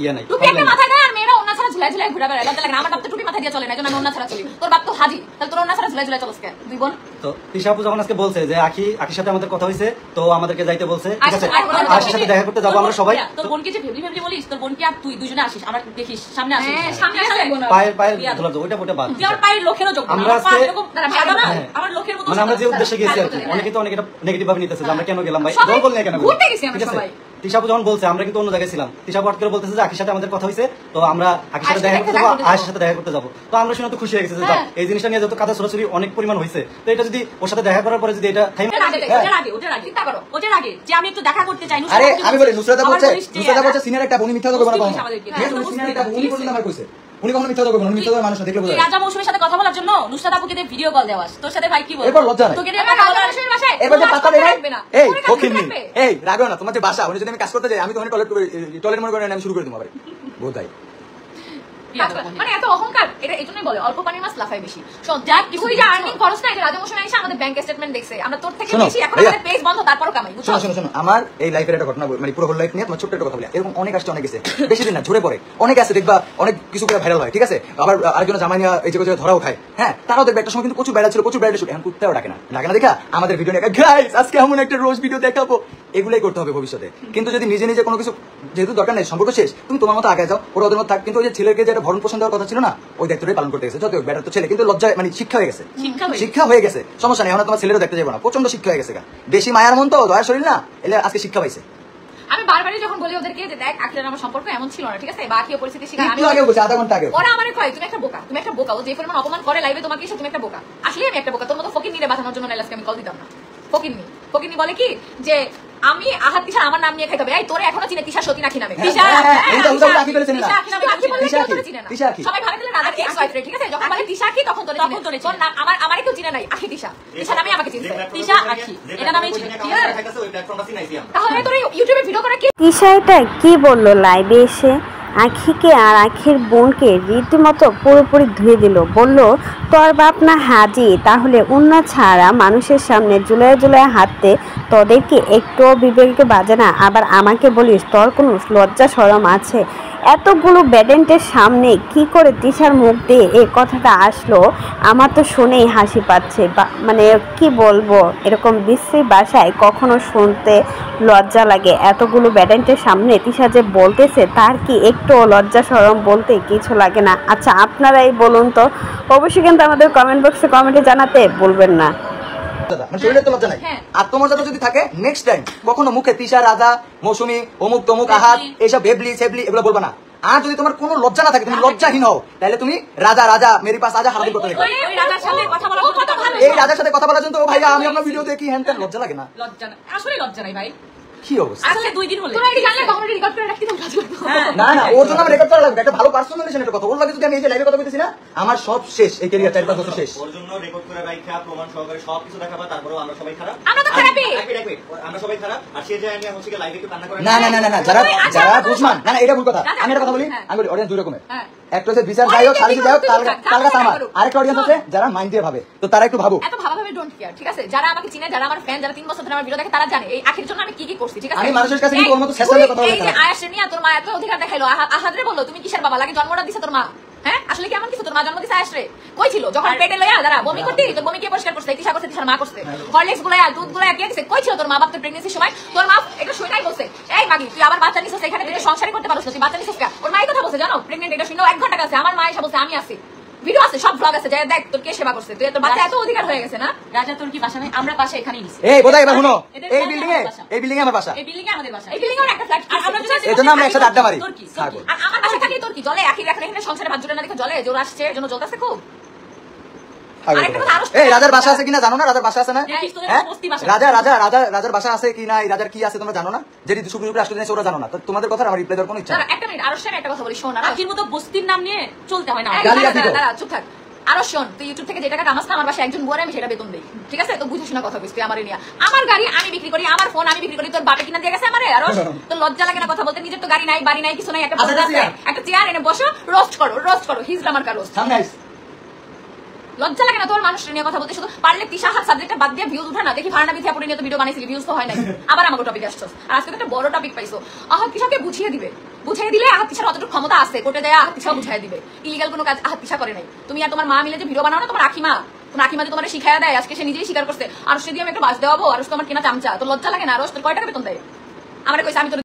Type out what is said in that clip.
ইয়া নাই টুপি একটা মাথায় দেয় আর মেয়েরা ওন্না ছাড়া ঝুলাই ঝুলাই ঘুরে বেড়ায় লজ্জা লাগে না আমার বাপ তো টুপি মাথায় দিয়ে চলে না এজন্য আমি ওন্না ছাড়া চলি তোর বাপ তো হাজি তাহলে তোর ওন্না ছাড়া ঝুলাই ঝুলাই চলস কে দুই বোন তো তিশা আপু যখন আজকে বলছে যে আখির সাথে আমাদের কথা হইছে তো আমাদেরকে যাইতে বলছে ঠিক আছে আখির সাথে দেখা করতে যাব আমরা সবাই তোর বোনকে যে ভেবলি ভেবলি বলিস তোর বোনকে আর তুই দুজনে আসিস আমরা দেখিস সামনে আসিস সামনে আসলে পায়ের ধুলা ওইটা ওটা বাদ তুই আর পায়ের লোকেরও যোগ আমরা আজকে আমার লোকের মতো মানে আমরা যে উদ্দেশ্যে গেছি আর কি অনেকে তো অনেক এটা নেগেটিভ ভাবে নিতেছে যে আমরা কেন গেলাম ভাই দল বল না কেন ঘুরতে গেছি আমরা সবাই তিশা আপু যখন বলছে আমরা কিন্তু অন্য জায়গায় ছিলাম তিশা আপু করে বলতেছে যে আখির সাথে আমাদের কথা হইছে তো আমরা আখির সাথে দেখা করতে যাবো আয়েশার সাথে দেখা করতে যাবো তো আমরা শুনে তো খুশি হয়ে গেছে যে এই জিনিসটা নিয়ে যত কাদা ছড়াছড়ি অনেক পরিমাণ হয়েছে তো এটা যদি ওর সাথে দেখা করার পরে যদি এটা ওটার আগে যে আমি একটু দেখা করতে চাই আরে আমি বলি নুসরাতা বলছে সিনিয়র একটা বোন মিথ্যা কথা বলে না সিনিয়র একটা বোন বলে আমার কইছে উনি কখনো মিথ্যা কথা বলবেন মিথ্যা কথা মানুষ দেখলে বোঝে রাজা মৌসুমীর সাথে কথা বলার জন্য নুসরাত আপুকে দিয়ে ভিডিও কল দেওয়াস তোর সাথে ভাই কি বল এবার লজ্জা নাই তোকে দিয়ে রাজা মৌসুমীর বাসায় এবার যে পাতা দেয় এই ওকিনি এই রাগো না তোমার যে বাসা উনি যদি আমি কাজ করতে যাই আমি তো টয়লেট মনে করে আমি শুরু করে দেব আবার বোধাই মানে এত অহংকার এটা এইজন্যই বলে অল্প পানির মাছ লাফায় বেশি শোন যা তুই যা আর্নিং খরচ না এটা রাজা মৌসুমী এসে আমাদের ব্যাংক স্টেটমেন্ট দেখছে আমরা তোর থেকে বেশি এখন আমাদের পেজ বন্ধ তারপরও কামাই বুঝছো শোনো আমার এই লাইফের একটা ঘটনা মানে পুরো হোল লাইফ নিয়ে তোমার ছোট্ট একটা কথা বলি এরকম অনেক আসছে অনেক গেছে বেশি দিন না ঝরে পড়ে অনেক আছে দেখবা অনেক কিছু করে ভাইরাল হয় ঠিক আছে আবার আরেকজন জামাই নিয়ে এই জায়গায় ধরাও খায় হ্যাঁ তারাও দেখবে একটা সময় কিন্তু প্রচুর ভাইরাল ছিল প্রচুর ভাইরাল ছিল এখন কুত্তাও ডাকে না দেখা আমাদের ভিডিও নিয়ে গাইস আজকে এমন একটা রোজ ভিডিও দেখাবো এগুলাই করতে হবে ভবিষ্যতে কিন্তু যদি নিজে নিজে কোনো কিছু যেহেতু দরকার নেই সম্পর্ক শেষ তুমি তোমার মতো আগে যাও ওরা ওদের মতো থাক কিন্তু ওই যে ছেলেকে যেটা ভরণ পোষণ দেওয়ার কথা ছিল না ওই দায়িত্বটাই পালন করতে গেছে যত বেটার তো ছেলে কিন্তু লজ্জায় মানে শিক্ষা হয়ে গেছে শিক্ষা হয়ে গেছে সমস্যা নেই এখন তোমার ছেলেরও দেখতে যাবো না প্রচন্ড শিক্ষা হয়ে গেছে বেশি মায়ার মন তো দয়ার শরীর না এলে আজকে শিক্ষা পাইছে আমি বারবারই যখন বলি ওদেরকে যে দেখ আখির আমার সম্পর্ক এমন ছিল না ঠিক আছে বাকি পরিস্থিতি শিখে আমি আগে বলছি আধা ঘন্টা আগে ওরা আমারে কয় তুমি একটা বোকা ও যে পরিমাণ অপমান করে লাইভে তোমাকে এসে তুমি একটা বোকা আসলে আমি একটা বোকা তোর মতো ফকির নিয়ে বাঁচানোর জন্য নাইলাসকে আমি কল দিতাম না ফকিরনি বলে কি যে আমি আহাত তিশা আমার নাম নিয়ে খাইতে হবে এই তোরে এখনো চিনে তিশা সতী নাকি নামে তিশা আখি বলেছেন না সবাই ভাবে তাহলে রাজা এক্স ওয়াইফ ঠিক আছে যখন বলে তিশা কি তখন তোরে তোর নাম আমার কেউ চিনে নাই আখি তিশা নামে আমাকে চিনছে তিশা আখি এটা নামেই চিনে তাহলে তোর ইউটিউবে ভিডিও করে কি তিশা এটা কি বললো লাইভে এসে আখিকে আর আখির বোনকে রীতিমতো পুরোপুরি ধুয়ে দিল বলল তোর বাপ না হাজি তাহলে উন্না ছাড়া মানুষের সামনে জুলাই হাঁটতে তোদেরকে একটুও বিবেকে বাজে না আবার আমাকে বলিস তোর কোনো লজ্জা শরম আছে এতগুলো ব্যাডেন্টের সামনে কি করে তিশার মুখ দিয়ে এই কথাটা আসলো আমার তো শুনেই হাসি পাচ্ছে মানে কি বলবো এরকম বিশ্রী ভাষায় কখনো শুনতে লজ্জা লাগে এতগুলো ব্যাডেন্টের সামনে তিশা যে বলতেছে তার কি একটু লজ্জা শরম বলতে কিছু লাগে না আচ্ছা আপনারাই বলুন তো অবশ্যই কিন্তু আমাদের কমেন্ট বক্সে কমেন্টে জানাতে ভুলবেন না আত্মমর্যাদা যদি থাকে নেক্সট টাইম কখনো মুখে তিশা রাজা মৌসুমী অমুক তমুক আহাত এইসব ভেবলি সেবলি এগুলো বলবা না আর যদি তোমার কোনো লজ্জা না থাকে তুমি লজ্জাহীন হও তাহলে তুমি রাজা মেরি পাস আজা হারাদি করতে দেখো এই রাজার সাথে কথা বলার জন্য তো ভাইয়া আমি আপনার ভিডিও দেখি হ্যান লজ্জা লাগে না আসলে লজ্জা নাই ভাই কি অবস্থা আজকে 2 দিন হলো তুমি জানলে কখনো রেকর্ড করে রাখতে কাজ করতে না ওর জন্য আমি রেকর্ড করা লাগবে একটা ভালো পার্সোনালিশন একটা কথা ওর লাগে যদি আমি এই যে লাইভে কথা বলতেছি না আমার সব শেষ এই ক্যারিয়ার 4-5 বছর শেষ ওর জন্য রেকর্ড করে রাখা প্রমাণ সহকারে সবকিছু দেখাবা তারপরেও আমরা সবাই খারাপ আমরা তো খারাপই আমরা সবাই খারাপ আর সে যে আমি হচ্ছে লাইভে একটু কান্না করে না যারা বুঝমান না এটা ভুল কথা আমি একটা কথা বলি আমি বলি অডিয়েন্স দুই রকমের একটা হচ্ছে বিচার যাই হোক সালিসি যাই হোক তালগা আমার আরেকটা অডিয়েন্স আছে যারা মাইন্ড দিয়ে ভাবে তো তারা একটু ভাবো এত ভাবে ডোন্ট কেয়ার ঠিক আছে যারা আমাকে চিনে যারা আমার ফ্যান যারা 3 বছর ধরে আমার ভিডিও দেখে তারা জানে এই আখির জন্য আমি কি করছি ঠিক আছে আমি মানুষের কাছে কিন্তু ওর মতো শেষের কথা বলতে এই যে আয়াশ নিয়া তোর মা এত অধিকার দেখাইলো আহাদরে বললো তুমি কিসের বাবা লাগে জন্মটা দিছে তোর মা হ্যাঁ আসলে কি এমন কিছু তোর মা জন্ম দিছে আয়াশ রে কই ছিল যখন পেটে লইয়া দাঁড়া বমি করতে তোর বমি কে পরিষ্কার করছে তিশা করছে তিশার মা করছে হরলিক্স গুলায়া দুধ গুলায়া কে দিছে কই ছিল তোর মা বাপ তোর প্রেগন্যান্সির সময় তোর মা এটা শুনাই বলছে এই মাগি তুই আবার বাচ্চা নিছিস এখানে তুই সংসারই করতে পারছিস তুই বাচ্চা নিছিস কা ওর মাই কথা বলছে জানো প্রেগন্যান্ট এটা শুনো 1 ঘন্টা কাছে আমার মা এসে বলছে আমি আছি ভিডিও আছে সব ব্লগ আছে যাই দেখ তোর কে সেবা করছে তুই তোর বাচ্চা এত অধিকার হয়ে গেছে না রাজা তোর কি বাসা নাই আমরা পাশে এখানেই নিছি এই বোধহয় এবার শুনো এই বিল্ডিং এ আমার বাসা এই বিল্ডিং এ আমাদের বাসা এই বিল্ডিং এর একটা ফ্ল্যাট আর আমরা এজন্য আমরা একসাথে আড্ডা মারি আর আমার বাসা থাকি তোর কি জলে আখি রাখলে এখানে সংসারে ভাত জুড়ে না দেখে জলে জোর আসছে এজন্য জ্বলতেছে খুব এই রাজার বাসা আছে কিনা জানো না রাজার বাসা আছে না রাজার বাসা আছে কিনা এই রাজার কি আছে তোমরা জানো না যেটি সুপ্রিম কোর্ট আসলে ওরা জানো না তোমাদের কথা আমার রিপ্লাই দেওয়ার কোনো ইচ্ছা একটা মিনিট আরো একটা কথা বলি শোন আখির মতো বস্তির নাম নিয়ে চলতে হয় না চুপ থাক আরো শোন তুই ইউটিউব থেকে যে টাকা কামাস না আমার বাসায় একজন বুয়ারে আমি সেটা বেতন দেই ঠিক আছে তো বুঝে শোনা কথা বলছিস তুই আমারে নিয়ে আমার গাড়ি আমি বিক্রি করি আমার ফোন আমি বিক্রি করি তোর বাপে কিনা দিয়ে গেছে আমারে আরো তো লজ্জা লাগে না কথা বলতে নিজের তো গাড়ি নাই বাড়ি নাই কিছু নাই একটা চেয়ার এনে বসো রোস্ট করো হিজলা মার্কা রোস্ট লজ্জা লাগে না তোর মানুষের নিয়ে কথা বলতে? শুধু পারলে তিশা হাত সাবজেক্টটা বাদ দিয়ে ভিউজ উঠা না, দেখি ফারানা বিথিয়া পড়ে নিয়ে তো ভিডিও বানাইছিলি, ভিউজ তো হয় নাই, আবার আমাকে টপিক আসছো। আর আজকে তো একটা বড় টপিক পাইছো, আহাত তিশাকে বুঝিয়ে দিবে, বুঝিয়ে দিলে আহাত তিশার অতটুকু ক্ষমতা আছে, কোর্টে দেয় আহাত তিশাও বুঝিয়ে দিবে। ইলিগাল কোনো কাজ আহাত তিশা করে নাই। তুমি আর তোমার মা মিলে যে ভিডিও বানাও না, তোমার আখিমা, তোমার আখিমা যে তোমার শিখাইয়া দেয়, আজকে সে নিজেই স্বীকার করছে। আর সে দিয়ে আমি একটা বাস দেওয়াবো, আর তোমার কেনা চামচা, তো লজ্জা লাগে না? আর তোর কয় টাকা বেতন দেয়? আমার কইছে আমি তোর